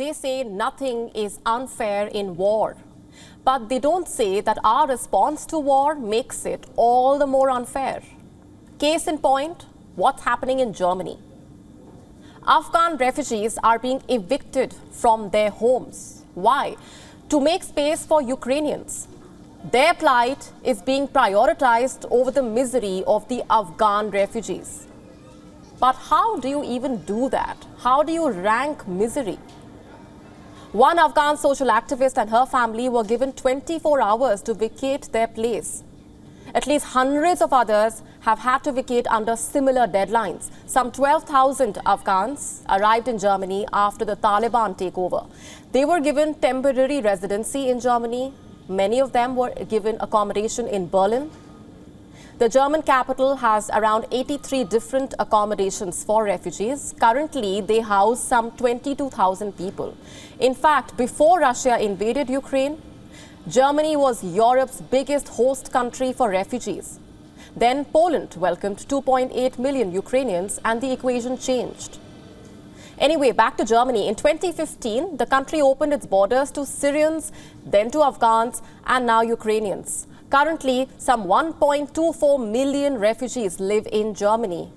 They say nothing is unfair in war, but they don't say that our response to war makes it all the more unfair. Case in point, what's happening in Germany. Afghan refugees are being evicted from their homes. Why? To make space for Ukrainians. Their plight is being prioritized over the misery of the Afghan refugees. But how do you even do that? How do you rank misery? One Afghan social activist and her family were given 24 hours to vacate their place. At least hundreds of others have had to vacate under similar deadlines. Some 12,000 Afghans arrived in Germany after the Taliban takeover. They were given temporary residency in Germany. Many of them were given accommodation in Berlin. The German capital has around 83 different accommodations for refugees. Currently, they house some 22,000 people. In fact, before Russia invaded Ukraine, Germany was Europe's biggest host country for refugees. Then Poland welcomed 2.8 million Ukrainians and the equation changed. Anyway, back to Germany. In 2015, the country opened its borders to Syrians, then to Afghans, and now Ukrainians. Currently, some 1.24 million refugees live in Germany.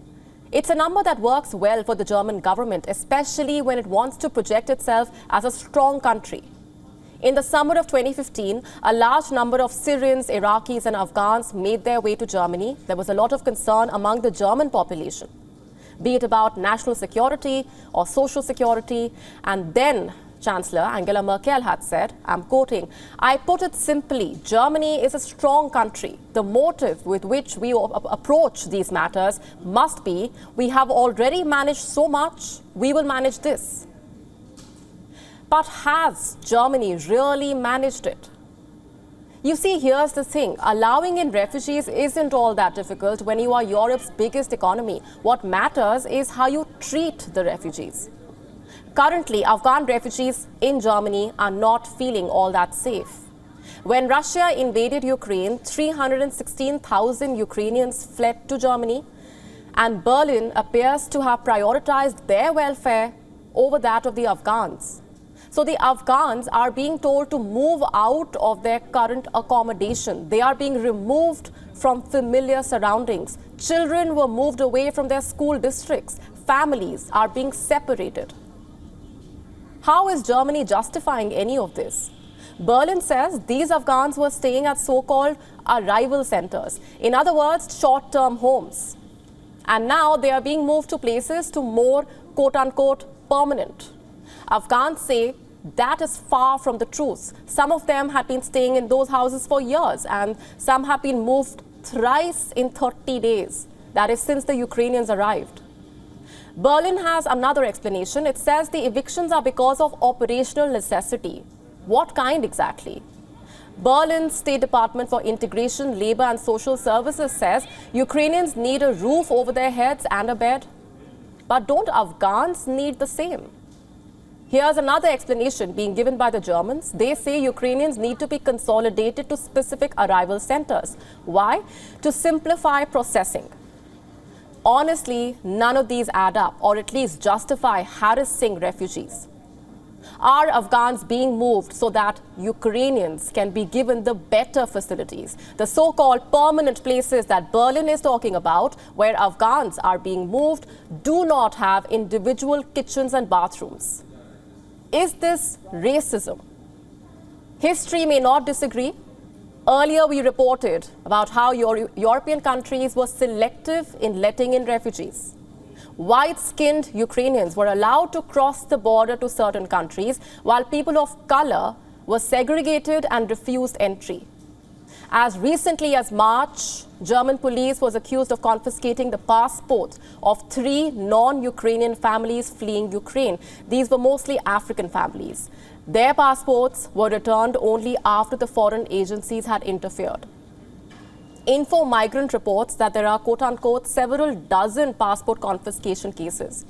It's a number that works well for the German government, especially when it wants to project itself as a strong country. In the summer of 2015, a large number of Syrians, Iraqis, and Afghans made their way to Germany. There was a lot of concern among the German population, be it about national security or social security. And then Chancellor Angela Merkel had said, I'm quoting, "I put it simply, Germany is a strong country. The motive with which we approach these matters must be, we have already managed so much, we will manage this." But has Germany really managed it? You see, here's the thing. Allowing in refugees isn't all that difficult when you are Europe's biggest economy. What matters is how you treat the refugees. Currently, Afghan refugees in Germany are not feeling all that safe. When Russia invaded Ukraine, 316,000 Ukrainians fled to Germany, and Berlin appears to have prioritized their welfare over that of the Afghans. So the Afghans are being told to move out of their current accommodation. They are being removed from familiar surroundings. Children were moved away from their school districts. Families are being separated. How is Germany justifying any of this? Berlin says these Afghans were staying at so-called arrival centers. In other words, short-term homes. And now they are being moved to places to more quote-unquote permanent. Afghans say that is far from the truth. Some of them had been staying in those houses for years, and some have been moved thrice in 30 days. That is since the Ukrainians arrived. Berlin has another explanation. It says the evictions are because of operational necessity. What kind exactly? Berlin's State Department for Integration, Labor and Social Services says Ukrainians need a roof over their heads and a bed. But don't Afghans need the same? Here's another explanation being given by the Germans. They say Ukrainians need to be consolidated to specific arrival centers. Why? To simplify processing. Honestly, none of these add up, or at least justify harassing refugees. Are Afghans being moved so that Ukrainians can be given the better facilities, the so-called permanent places that Berlin is talking about, where Afghans are being moved, do not have individual kitchens and bathrooms? Is this racism? History may not disagree. Earlier, we reported about how European countries were selective in letting in refugees. White-skinned Ukrainians were allowed to cross the border to certain countries, while people of color were segregated and refused entry. As recently as March, German police was accused of confiscating the passports of 3 non-Ukrainian families fleeing Ukraine. These were mostly African families. Their passports were returned only after the foreign agencies had interfered. Info Migrant reports that there are quote-unquote several dozen passport confiscation cases.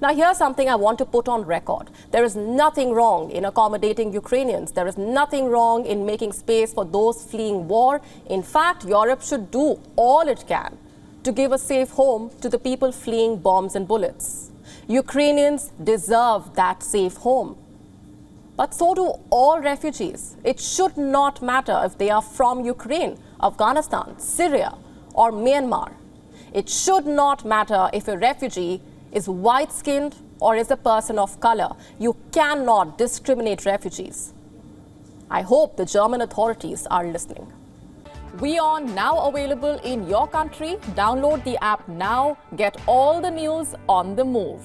Now, here's something I want to put on record. There is nothing wrong in accommodating Ukrainians. There is nothing wrong in making space for those fleeing war. In fact, Europe should do all it can to give a safe home to the people fleeing bombs and bullets. Ukrainians deserve that safe home. But so do all refugees. It should not matter if they are from Ukraine, Afghanistan, Syria, or Myanmar. It should not matter if a refugee is white-skinned or is a person of color. You cannot discriminate refugees. I hope the German authorities are listening. WION now available in your country. Download the app now. Get all the news on the move.